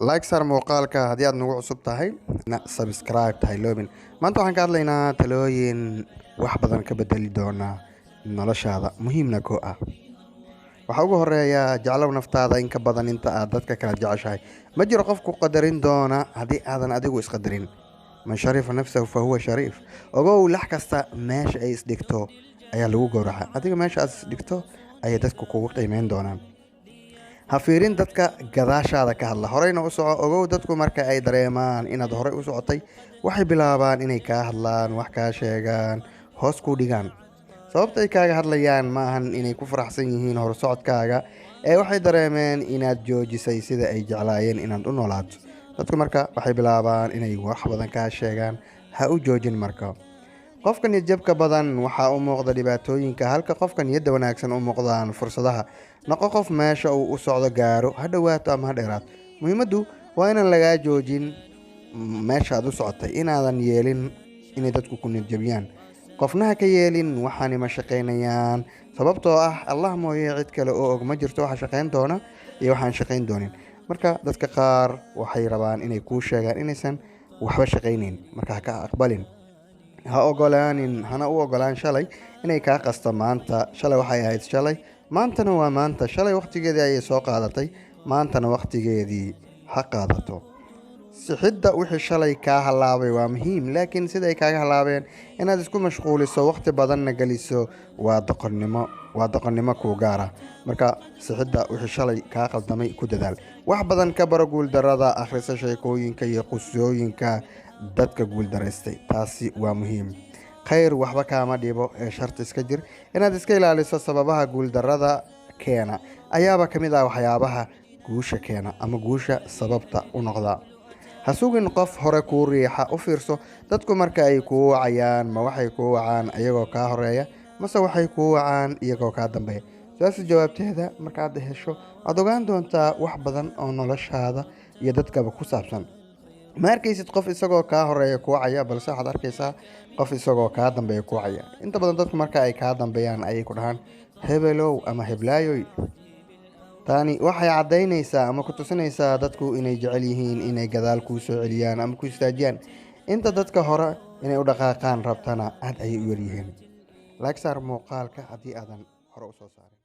like sar muuqaalka haddii aad nagu cusub tahay subscribe tahay loobin. Maanta waxaan ka hadlaynaa talooyin wax badan ka bedeli doona noloshaada muhiimna ku ah. Waxa ugu horeeya jeclow naftaada in ka badan inta aad dadka kala jeceshahay. Ma jiro qof ku qadarin doona haddii aadan adigu isqadarin. Man sharifa nafsahu fa huwa shariif. Ogow lax kasta meesha ay isdhigto ayaa lagu gowraca. Adiga meesha aad isdhigto ayay dadku kugu qiimeyn doonaan. Ha fiirin dadka gadaashaada ka hadla. Horeyna u soco. Ogow dadku marka ay dareemaan inaad horey u socotay waxay bilaabaan inay kaa hadlaan, wax kaa sheegaan, hoos ku dhigaan. Sababta ay kaaga hadlayaan ma ahan inay ku faraxsan yihiin horsocodkaaga ee waxay dareemeen inaad joojisay sida ay jeclaayeen inaad u noolaato. Dadku marka waxay bilaabaan inay wax badan kaa sheegaan. Ha u joojin marka. Qofka niyadjabka badan waxaa u muuqda dhibaatooyinka halka qofka niyadda wanaagsan u muuqdaan fursadaha. Noqo qof meesha uu u socdo gaaro, ha dhawaato ama ha dheeraad. Muhiimaddu waa inaan lagaa joojin meesha aad u socotay, inaadan yeelin inay dadku ku niyadjabiyaan. Qofna ha ka yeelin waxaani ma shaqaynayaan sababtoo ah Allah mooyee cid kale oo og ma jirto waxa shaqayn doona iyo waxaan shaqayn doonin. Marka dadka qaar waxay rabaan inay kuu sheegaan inaysan waxba shaqaynayn, marka ha ka aqbalin. Ha ogolaanin hana u ogolaan shalay inay kaa qasto maanta. Shalay waxay ahayd shalay, maantana waa maanta. Shalay waqtigeedii ayay soo qaadatay, maantana waqtigeedii ha qaadato. Sixidda wixii shalay kaa halaabay waa muhiim, laakiin sida ay kaaga halaabeen inaad isku mashquuliso waqti badanna geliso waa doqonnimo kuu gaara. Marka sixidda wixii shalay kaa qaldamay ku dadaal. Wax badan ka baro guuldarrada, akhrisa sheekooyinka iyo qisooyinka dadka guuldaraystay. Taasi waa muhiim. Khayr waxba kaama dhibo ee sharti iska jir. Inaad iska ilaaliso sababaha guuldarrada keena ayaaba ka mid ah waxyaabaha guusha keena ama guusha sababta u noqda. Ha sugin qof hore kuu riixa. U fiirso dadku marka ay kuu wacayaan, ma waxay kuu wacaan iyagoo kaa horeeya mase waxay kuu wacaan iyagoo kaa dambeeya. Sidaas jawaabteeda markaad hesho aad ogaan doontaa wax badan oo noloshaada iyo dadkaba ku saabsan. Ma arkaysid qof isagoo kaa horeeya ku wacaya, balse waxaad arkaysaa qof isagoo kaa dambeeya ku wacaya. Inta badan dadku marka ay kaa dambeeyaan ayay ku dhahaan hebelow ama heblaayoy. Tani waxay caddaynaysaa ama ku tusinaysaa dadku inay jecel yihiin inay gadaal kuu soo celiyaan ama ku istaajiyaan. Inta dadka hore inay u dhaqaaqaan rabtana aad ayay u yar yihiin. Like saar muuqaalka haddii aadan hore u soo saarin.